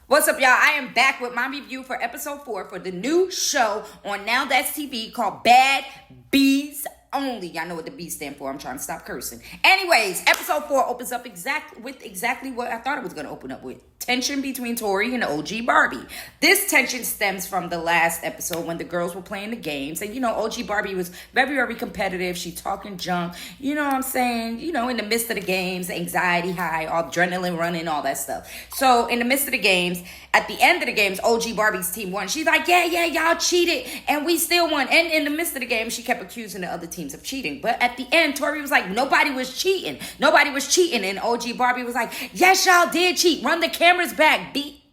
What's up, y'all? I am back with my review for episode 4 for the new show on Now That's TV called Bad Bees Only. Y'all know what the B stand for. I'm trying to stop cursing. Anyways, episode 4 opens up exactly what I thought it was going to open up with. Tension between Tori and OG Barbie. This tension stems from the last episode when the girls were playing the games. And, OG Barbie was very, very competitive. She talking junk. You know what I'm saying? In the midst of the games, anxiety high, all adrenaline running, all that stuff. So, in the midst of the games, at the end of the games, OG Barbie's team won. She's like, yeah, y'all cheated. And we still won. And in the midst of the game, she kept accusing the other teams of cheating. But at the end, Tori was like, nobody was cheating. Nobody was cheating. And OG Barbie was like, yes, y'all did cheat. Run the cameras back, B.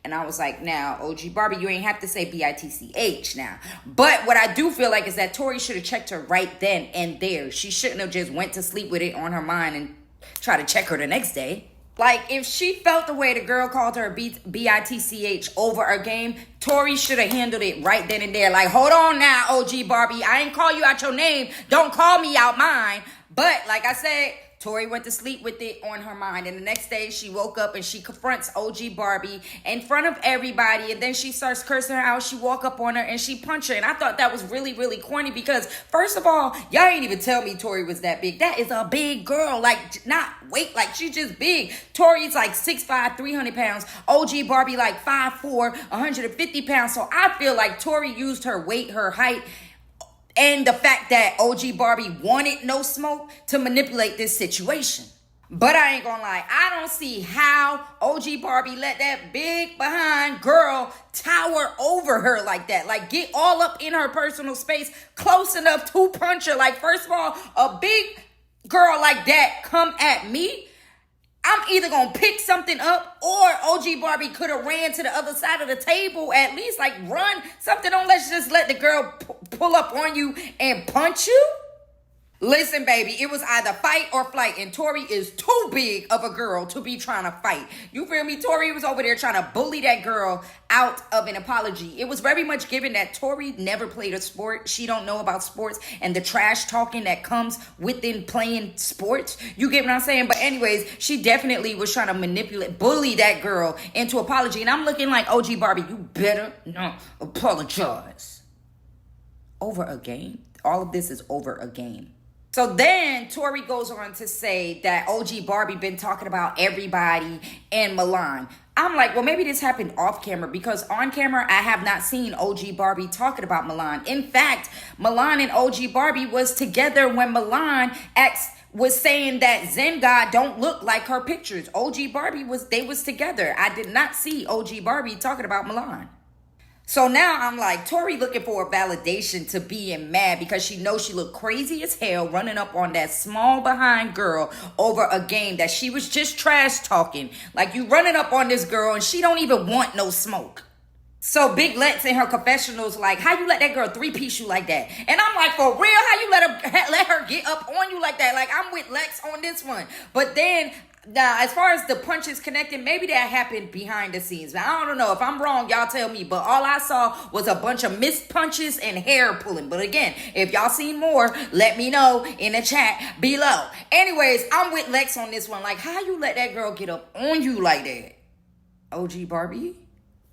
And I was like, now, OG Barbie, you ain't have to say B-I-T-C-H now. But what I do feel like is that Tori should have checked her right then and there. She shouldn't have just went to sleep with it on her mind and try to check her the next day. Like, if she felt the way the girl called her B-I-T-C-H over a game, Tori should have handled it right then and there. Like, hold on now, OG Barbie. I ain't call you out your name. Don't call me out mine. But, like I said, Tori went to sleep with it on her mind. And the next day, she woke up and she confronts OG Barbie in front of everybody. And then she starts cursing her out. She walk up on her and she punch her. And I thought that was really, really corny because, first of all, y'all ain't even tell me Tori was that big. That is a big girl. Like, not weight. Like, she's just big. Tori's like 6'5", 300 pounds. OG Barbie like 5'4", 150 pounds. So I feel like Tori used her weight, her height, and the fact that OG Barbie wanted no smoke to manipulate this situation. But I ain't gonna lie, I don't see how OG Barbie let that big behind girl tower over her like that. Like, get all up in her personal space, close enough to punch her. Like, first of all, a big girl like that come at me, I'm either going to pick something up or OG Barbie could have ran to the other side of the table, at least like run something. Don't let's just let the girl pull up on you and punch you. Listen, baby, it was either fight or flight, and Tori is too big of a girl to be trying to fight. You feel me? Tori was over there trying to bully that girl out of an apology. It was very much given that Tori never played a sport. She don't know about sports and the trash talking that comes within playing sports. You get what I'm saying? But anyways, she definitely was trying to bully that girl into apology. And I'm looking like, OG Barbie, you better not apologize. Over a game? All of this is over a game. So then Tori goes on to say that OG Barbie been talking about everybody in Milan. I'm like, well, maybe this happened off camera because on camera, I have not seen OG Barbie talking about Milan. In fact, Milan and OG Barbie was together when Milan was saying that Zen God don't look like her pictures. OG Barbie was together. I did not see OG Barbie talking about Milan. So now I'm like, Tori looking for a validation to being mad because she knows she looked crazy as hell running up on that small behind girl over a game that she was just trash talking. Like, you running up on this girl and she don't even want no smoke. So Big Lex in her confessionals like, how you let that girl three-piece you like that? And I'm like, for real? How you let her get up on you like that? Like, I'm with Lex on this one. But then, now, as far as the punches connecting, maybe that happened behind the scenes. Now, I don't know. If I'm wrong, y'all tell me. But all I saw was a bunch of missed punches and hair pulling. But again, if y'all seen more, let me know in the chat below. Anyways, I'm with Lex on this one. Like, how you let that girl get up on you like that? OG Barbie?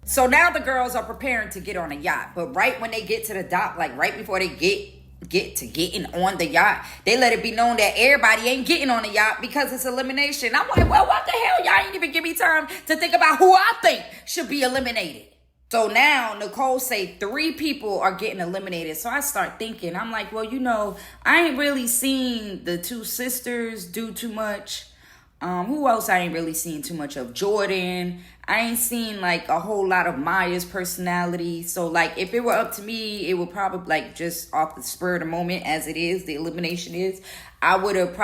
So now the girls are preparing to get on a yacht. But right when they get to the dock, like right before they get to getting on the yacht, they let it be known that everybody ain't getting on the yacht because it's elimination. I'm like, well, what the hell? Y'all ain't even give me time to think about who I think should be eliminated. So now Nicole say 3 people are getting eliminated. So I start thinking, I'm like, well, I ain't really seen the 2 sisters do too much. Who else I ain't really seen too much of? Jordan. I ain't seen like a whole lot of Maya's personality. So like if it were up to me, it would probably like just off the spur of the moment as it is, the elimination is, I would have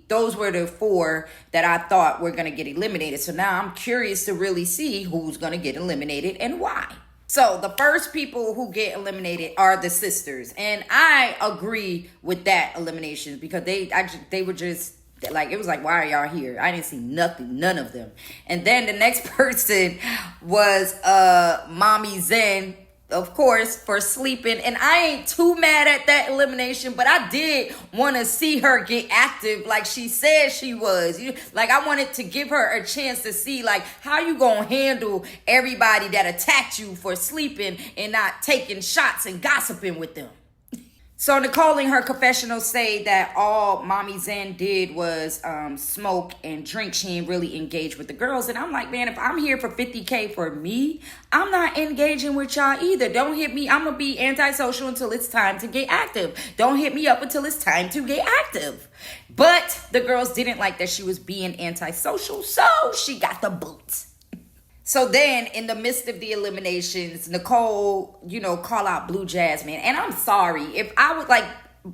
those were the 4 that I thought were going to get eliminated. So now I'm curious to really see who's going to get eliminated and why. So the first people who get eliminated are the sisters. And I agree with that elimination because they were just, like, it was like, why are y'all here? I didn't see none of them. And then the next person was Mommy Zen, of course, for sleeping. And I ain't too mad at that elimination, but I did want to see her get active like she said she was. Like, I wanted to give her a chance to see, like, how you gonna handle everybody that attacked you for sleeping and not taking shots and gossiping with them. So Nicole in her confessional say that all Mommy Zen did was smoke and drink. She ain't really engaged with the girls. And I'm like, man, if I'm here for 50K for me, I'm not engaging with y'all either. Don't hit me. I'm going to be antisocial until it's time to get active. Don't hit me up until it's time to get active. But the girls didn't like that she was being antisocial, so she got the boot. So then, in the midst of the eliminations, Nicole, call out Blue Jasmine. And I'm sorry, if I would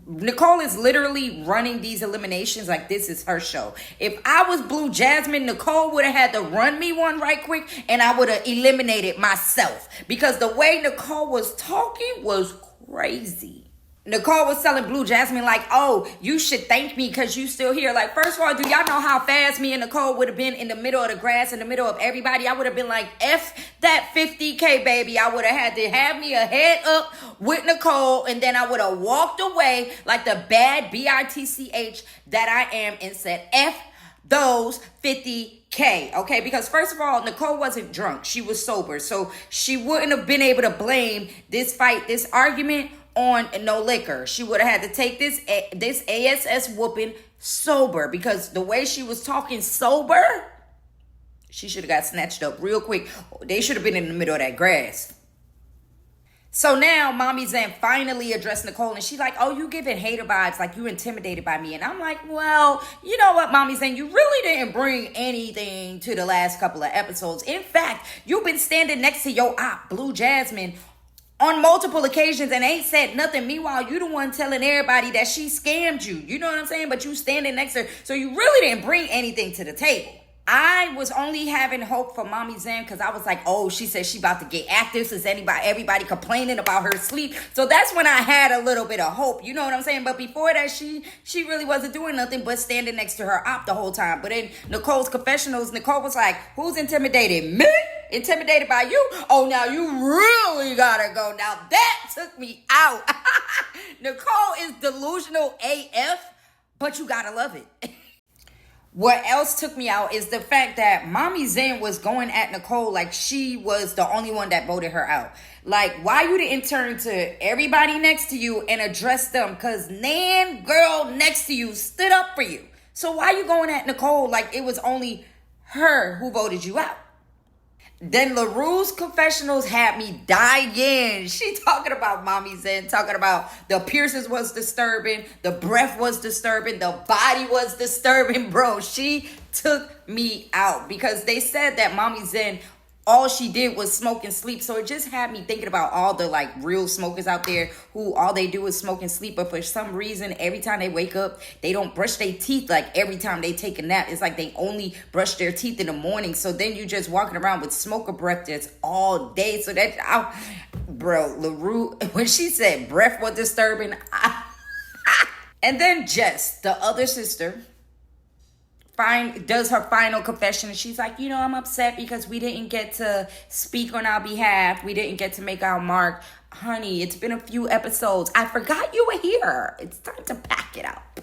Nicole is literally running these eliminations like this is her show. If I was Blue Jasmine, Nicole would have had to run me one right quick and I would have eliminated myself. Because the way Nicole was talking was crazy. Nicole was telling Blue Jasmine, like, oh, you should thank me because you still here. Like, first of all, do y'all know how fast me and Nicole would have been in the middle of the grass, in the middle of everybody? I would have been like, F that 50K, baby. I would have had to have me a head up with Nicole, and then I would have walked away like the bad bitch that I am and said, F those 50K, okay? Because first of all, Nicole wasn't drunk. She was sober. So she wouldn't have been able to blame this fight, this argument on no liquor. She would have had to take this ASS whooping sober, because the way she was talking sober, she should have got snatched up real quick. They should have been in the middle of that grass. So now Mommy Zen finally addressed Nicole, and she's like, oh, you giving hater vibes, like you intimidated by me. And I'm like, well, you know what, Mommy Zen, you really didn't bring anything to the last couple of episodes. In fact, you've been standing next to your op, Blue Jasmine, on multiple occasions and ain't said nothing. Meanwhile, you the one telling everybody that she scammed you. You know what I'm saying? But you standing next to her. So you really didn't bring anything to the table. I was only having hope for Mommy Zen because I was like, oh, she said she about to get active since everybody complaining about her sleep. So that's when I had a little bit of hope. You know what I'm saying? But before that, she really wasn't doing nothing but standing next to her op the whole time. But in Nicole's confessionals, Nicole was like, who's intimidated? Me? Intimidated by you? Oh, now you really gotta go. Now that took me out. Nicole is delusional AF, but you gotta love it. What else took me out is the fact that Mommy Zen was going at Nicole like she was the only one that voted her out. Like, why you didn't turn to everybody next to you and address them? Because Nan girl next to you stood up for you. So why you going at Nicole like it was only her who voted you out? Then LaRue's confessionals had me dying. She talking about Mommy Zen, talking about the piercings was disturbing, the breath was disturbing, the body was disturbing, bro. She took me out because they said that Mommy Zen, all she did was smoke and sleep. So it just had me thinking about all the like real smokers out there who all they do is smoke and sleep. But for some reason, every time they wake up, they don't brush their teeth. Like every time they take a nap, it's like they only brush their teeth in the morning. So then you just walking around with smoker breath that's all day. So that, bro, LaRue, when she said breath was disturbing, and then Jess, the other sister, does her final confession, and she's like, I'm upset because we didn't get to speak on our behalf. We didn't get to make our mark. Honey, it's been a few episodes. I forgot you were here. It's time to pack it up.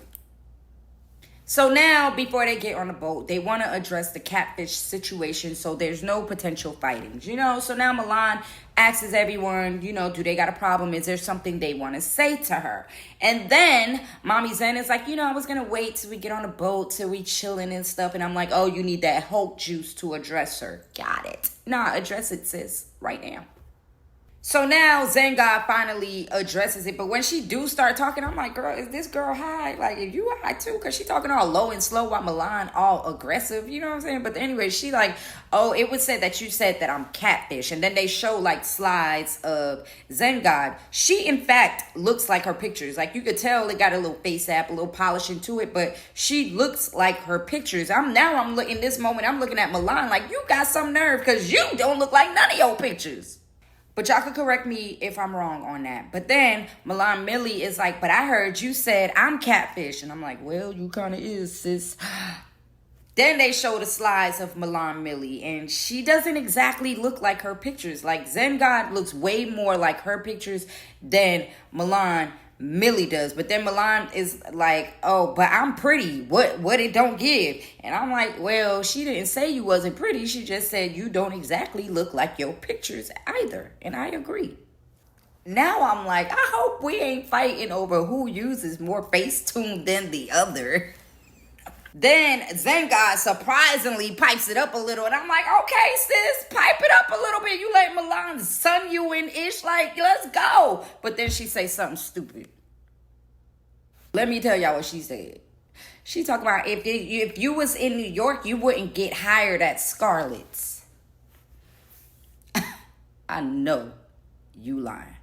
So now, before they get on the boat, they want to address the catfish situation so there's no potential fightings, So now Milan asks everyone, do they got a problem? Is there something they want to say to her? And then Mommy Zen is like, I was going to wait till we get on the boat, till we chilling and stuff. And I'm like, oh, you need that Hulk juice to address her. Got it. Nah, address it, sis, right now. So now Zen God finally addresses it. But when she do start talking, I'm like, girl, is this girl high? Like, if you high too? Because she talking all low and slow while Milan all aggressive. You know what I'm saying? But anyway, she like, oh, it was said that you said that I'm catfish. And then they show like slides of Zen God. She, in fact, looks like her pictures. Like you could tell it got a little face app, a little polishing to it. But she looks like her pictures. I'm looking this moment. I'm looking at Milan like, you got some nerve because you don't look like none of your pictures. But y'all could correct me if I'm wrong on that. But then Milan Millie is like, but I heard you said I'm catfish. And I'm like, well, you kind of is, sis. Then they show the slides of Milan Millie, and she doesn't exactly look like her pictures. Like, Zen God looks way more like her pictures than Milan Millie does. But then Milan is like, oh, but I'm pretty. What it don't give? And I'm like, well, she didn't say you wasn't pretty. She just said you don't exactly look like your pictures either. And I agree. Now I'm like, I hope we ain't fighting over who uses more Facetune than the other. Then Zen God surprisingly pipes it up a little. And I'm like, okay, sis, pipe it up a little bit. You let Milan sun you in ish. Like, let's go. But then she say something stupid. Let me tell y'all what she said. She talking about if you was in New York, you wouldn't get hired at Scarlett's. I know you lying.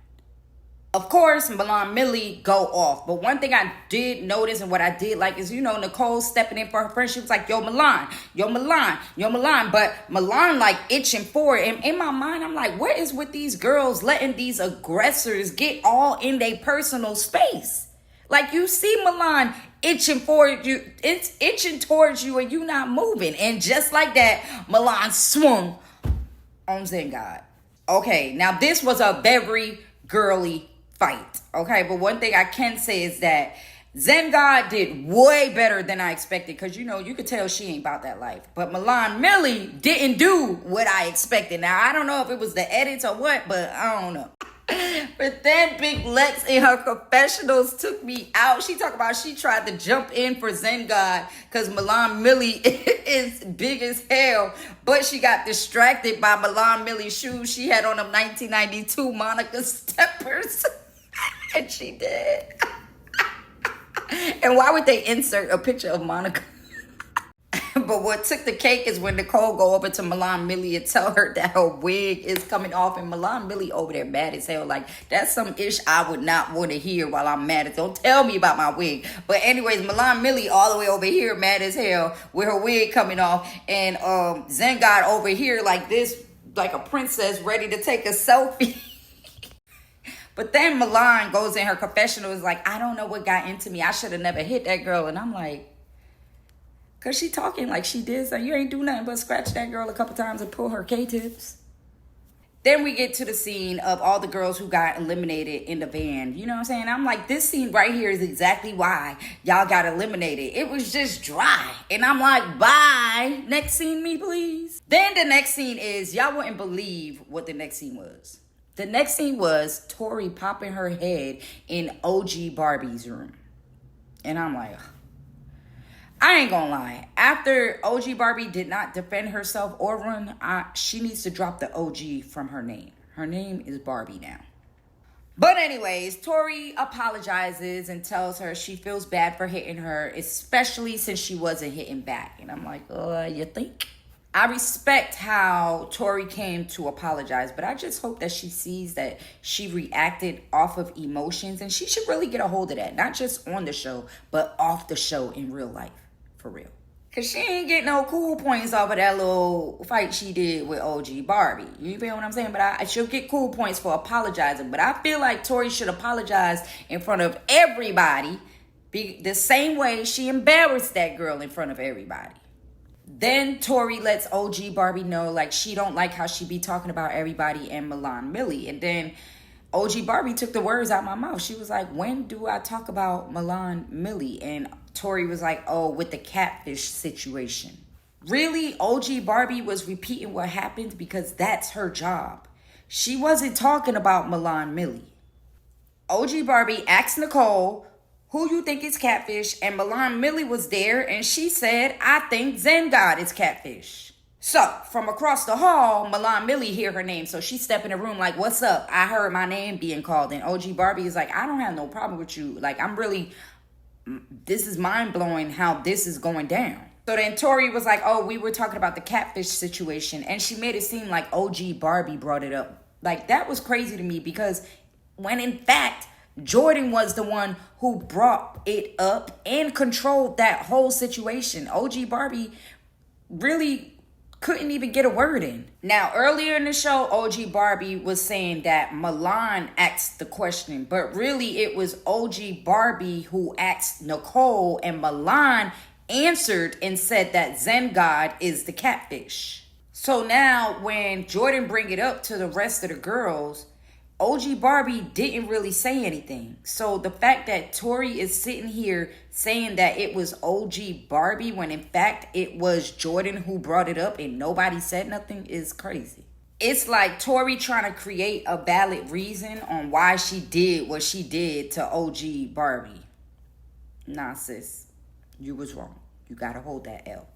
Of course, Milan Millie go off. But one thing I did notice and what I did like is, Nicole stepping in for her friend. She was like, yo, Milan, yo, Milan, yo, Milan. But Milan like itching for it. And in my mind, I'm like, what is with these girls letting these aggressors get all in their personal space? Like, you see Milan itching for you. It's itching towards you and you not moving. And just like that, Milan swung on Zen God. Okay, now this was a very girly fight, okay? But one thing I can say is that Zen God did way better than I expected because, you could tell she ain't about that life. But Milan Millie didn't do what I expected. Now, I don't know if it was the edits or what, but I don't know. But then Big Lex in her confessionals took me out. She talked about she tried to jump in for Zen God because Milan Millie is big as hell. But she got distracted by Milan Millie's shoes. She had on them 1992 Monica Steppers. And she did. And why would they insert a picture of Monica? But what took the cake is when Nicole go over to Milan Millie and tell her that her wig is coming off. And Milan Millie over there mad as hell. Like, that's some ish I would not want to hear while I'm mad as hell. Don't tell me about my wig. But anyways, Milan Millie all the way over here mad as hell with her wig coming off. And Zen God over here like this, like a princess ready to take a selfie. But then Milan goes in her confessional is like, I don't know what got into me. I should have never hit that girl. And I'm like, because she talking like she did. So you ain't do nothing but scratch that girl a couple times and pull her K-tips. Then we get to the scene of all the girls who got eliminated in the van. You know what I'm saying? I'm like, this scene right here is exactly why y'all got eliminated. It was just dry. And I'm like, bye. Next scene, me, please. Then the next scene is, y'all wouldn't believe what the next scene was. The next scene was Tori popping her head in OG Barbie's room. And I'm like, I ain't gonna lie. After OG Barbie did not defend herself or run, she needs to drop the OG from her name. Her name is Barbie now. But anyways, Tori apologizes and tells her she feels bad for hitting her, especially since she wasn't hitting back. And I'm like, you think? I respect how Tori came to apologize, but I just hope that she sees that she reacted off of emotions, and she should really get a hold of that. Not just on the show, but off the show in real life. For real. Because she ain't getting no cool points off of that little fight she did with OG Barbie. You feel what I'm saying? But she'll get cool points for apologizing. But I feel like Tori should apologize in front of everybody. The same way she embarrassed that girl in front of everybody. Then Tori lets OG Barbie know, like, she don't like how she be talking about everybody and Milan Millie. And then OG Barbie took the words out my mouth. She was like, when do I talk about Milan Millie? And Tori was like, oh, with the catfish situation. Really, OG Barbie was repeating what happened because that's her job. She wasn't talking about Milan Millie. OG Barbie asked Nicole, who you think is catfish? And Milan Millie was there, and she said, I think Zen God is catfish. So, from across the hall, Milan Millie hear her name. So she step in the room like, what's up? I heard my name being called. And OG Barbie is like, I don't have no problem with you. Like, this is mind-blowing how this is going down. So then Tori was like, oh, we were talking about the catfish situation. And she made it seem like OG Barbie brought it up. Like, that was crazy to me because when in fact, Jordan was the one who brought it up and controlled that whole situation. OG Barbie really couldn't even get a word in. Now, earlier in the show, OG Barbie was saying that Milan asked the question, but really it was OG Barbie who asked Nicole, and Milan answered and said that Zen God is the catfish. So now when Jordan bring it up to the rest of the girls, OG Barbie didn't really say anything. So the fact that Tori is sitting here saying that it was OG Barbie when in fact it was Jordan who brought it up and nobody said nothing is crazy. It's like Tori trying to create a valid reason on why she did what she did to OG Barbie. Nah, sis, you was wrong. You gotta hold that L.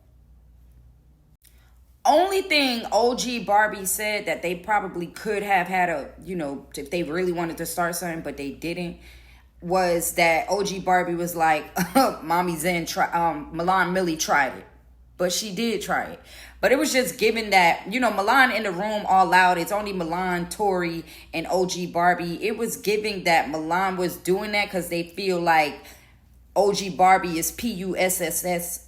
Only thing OG Barbie said that they probably could have had a, if they really wanted to start something, but they didn't, was that OG Barbie was like, Mommy Zen, Milan Millie tried it. But she did try it. But it was just given that, Milan in the room all loud. It's only Milan, Tori, and OG Barbie. It was giving that Milan was doing that because they feel like OG Barbie is P-U-S-S-Y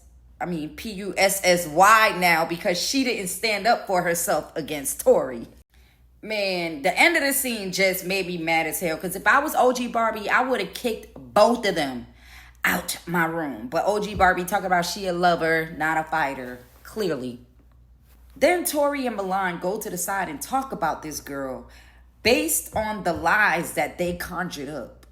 now because she didn't stand up for herself against Tori. Man, the end of the scene just made me mad as hell. Because if I was OG Barbie, I would have kicked both of them out my room. But OG Barbie talk about she a lover, not a fighter. Clearly. Then Tori and Milan go to the side and talk about this girl based on the lies that they conjured up.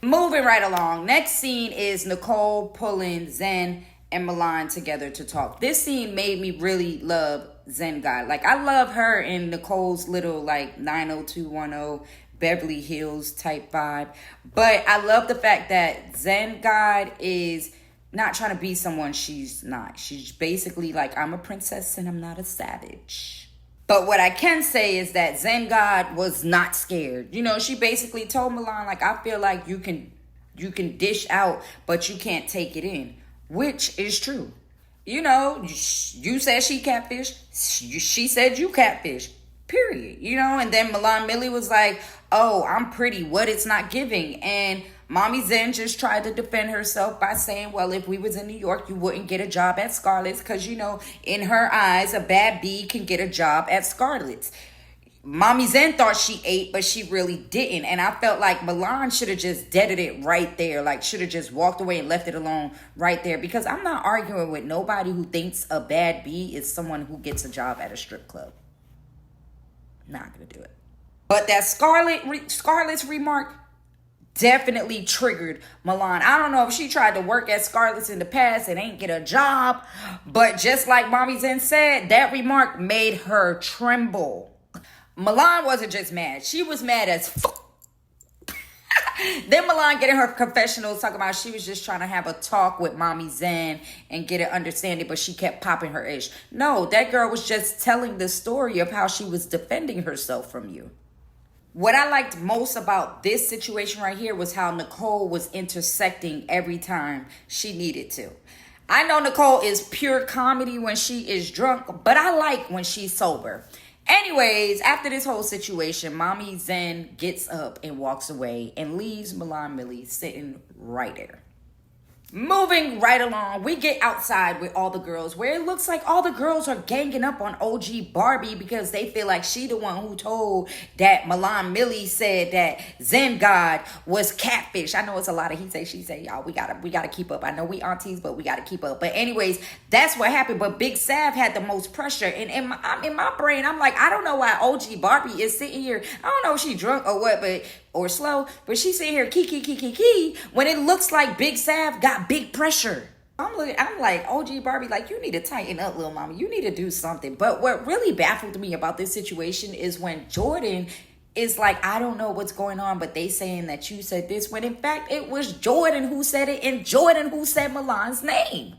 Moving right along. Next scene is Nicole pulling Zen and Milan together to talk. This scene made me really love Zen God. Like, I love her in Nicole's little, 90210 Beverly Hills type vibe. But I love the fact that Zen God is not trying to be someone she's not. She's basically like, I'm a princess and I'm not a savage. But what I can say is that Zen God was not scared. She basically told Milan, I feel like you can dish out, but you can't take it in. Which is true. You said she catfish. She said you catfish. Period. And then Milan Millie was like, oh, I'm pretty. What it's not giving. And Mommy Zen just tried to defend herself by saying, well, if we was in New York, you wouldn't get a job at Scarlett's because, in her eyes, a bad bee can get a job at Scarlett's. Mommy Zen thought she ate, but she really didn't. And I felt like Milan should have just deaded it right there. Should have just walked away and left it alone right there. Because I'm not arguing with nobody who thinks a bad bee is someone who gets a job at a strip club. Not going to do it. But that Scarlett's remark definitely triggered Milan. I don't know if she tried to work at Scarlett's in the past and ain't get a job. But just like Mommy Zen said, that remark made her tremble. Milan wasn't just mad. She was mad as fuck. Then Milan getting her confessionals talking about she was just trying to have a talk with Mommy Zen and get an understanding, but she kept popping her ish. No, that girl was just telling the story of how she was defending herself from you. What I liked most about this situation right here was how Nicole was intersecting every time she needed to. I know Nicole is pure comedy when she is drunk, but I like when she's sober. Anyways, after this whole situation, Mommy Zen gets up and walks away and leaves Milan Millie sitting right there. Moving right along, we get outside with all the girls where it looks like all the girls are ganging up on OG Barbie because they feel like she the one who told that Milan Millie said that Zen God was catfish. I know it's a lot of he say, she say, y'all, we gotta keep up. I know we aunties, but we gotta keep up. But anyways, that's what happened. But Big Sav had the most pressure. And in my brain, I'm like, I don't know why OG Barbie is sitting here. I don't know if she drunk or what, or slow, but she's sitting here key when it looks like Big Sav got big pressure. I'm like, OG Barbie, you need to tighten up, little mama. You need to do something. But what really baffled me about this situation is when Jordan is like, I don't know what's going on, but they saying that you said this, when in fact it was Jordan who said it and Jordan who said Milan's name.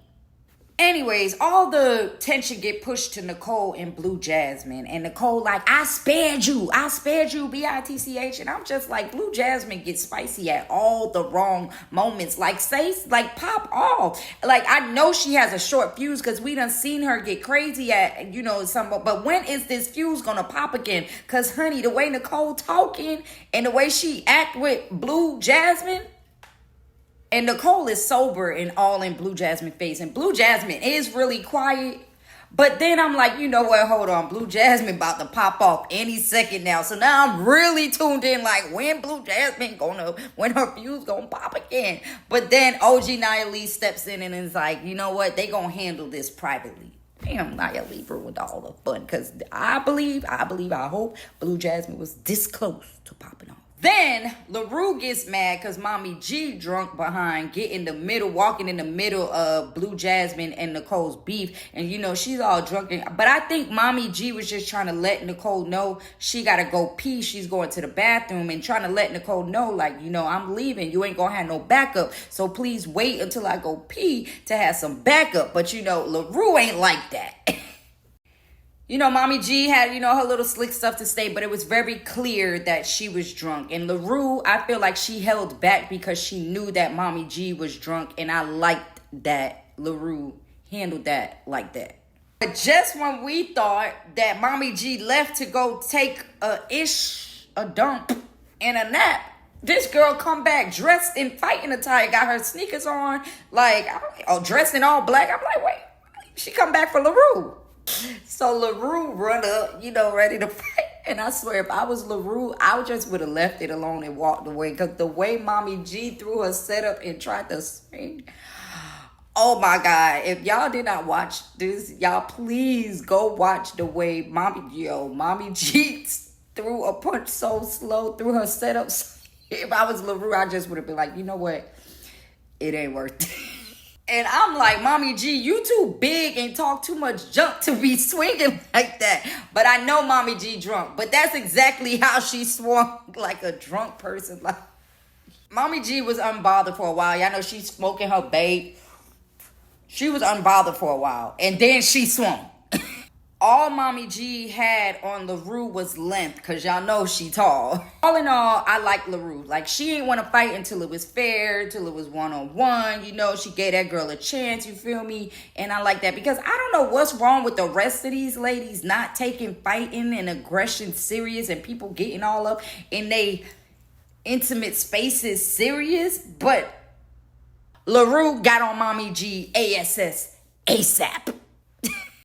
Anyways, all the tension get pushed to Nicole and Blue Jasmine. And Nicole I spared you, B-I-T-C-H. And I'm just like, Blue Jasmine gets spicy at all the wrong moments. Pop off. I know she has a short fuse because we done seen her get crazy at, but when is this fuse gonna pop again? Because, honey, the way Nicole talking and the way she act with Blue Jasmine, and Nicole is sober and all in Blue Jasmine face. And Blue Jasmine is really quiet. But then I'm like, you know what? Hold on. Blue Jasmine about to pop off any second now. So now I'm really tuned in like when Blue Jasmine when her fuse gonna pop again. But then OG Nia Lee steps in and is like, you know what? They gonna handle this privately. Damn, Nia Lee ruined all the fun. Because I hope Blue Jasmine was this close to popping off. Then LaRue gets mad because Mommy G drunk behind, walking in the middle of Blue Jasmine and Nicole's beef. And you know, she's all drunk. But I think Mommy G was just trying to let Nicole know she got to go pee. She's going to the bathroom and trying to let Nicole know, like, you know, I'm leaving. You ain't going to have no backup. So please wait until I go pee to have some backup. But you know, LaRue ain't like that. You know, Mommy G had, you know, her little slick stuff to say, but it was very clear that she was drunk. And LaRue, I feel like she held back because she knew that Mommy G was drunk. And I liked that LaRue handled that like that. But just when we thought that Mommy G left to go take a dump and a nap, this girl come back dressed in fighting attire, got her sneakers on, like, dressed in all black. I'm like, wait, she come back for LaRue. So LaRue run up, you know, ready to fight. And I swear, if I was LaRue, I just would have left it alone and walked away. Because the way Mommy G threw her setup and tried to swing. Oh my God. If y'all did not watch this, y'all please go watch the way Mommy G threw a punch so slow through her setup. If I was LaRue, I just would have been like, you know what? It ain't worth it. And I'm like, Mommy G, you too big and talk too much junk to be swinging like that. But I know Mommy G drunk. But that's exactly how she swung, like a drunk person. Like, Mommy G was unbothered for a while. Y'all know she's smoking her babe. She was unbothered for a while. And then she swung. All Mommy G had on LaRue was length, because y'all know she tall. All in all, I like LaRue. Like, she ain't want to fight until it was fair, till it was one-on-one. You know, she gave that girl a chance, you feel me? And I like that, because I don't know what's wrong with the rest of these ladies not taking fighting and aggression serious and people getting all up in they intimate spaces serious. But LaRue got on Mommy G ASS ASAP.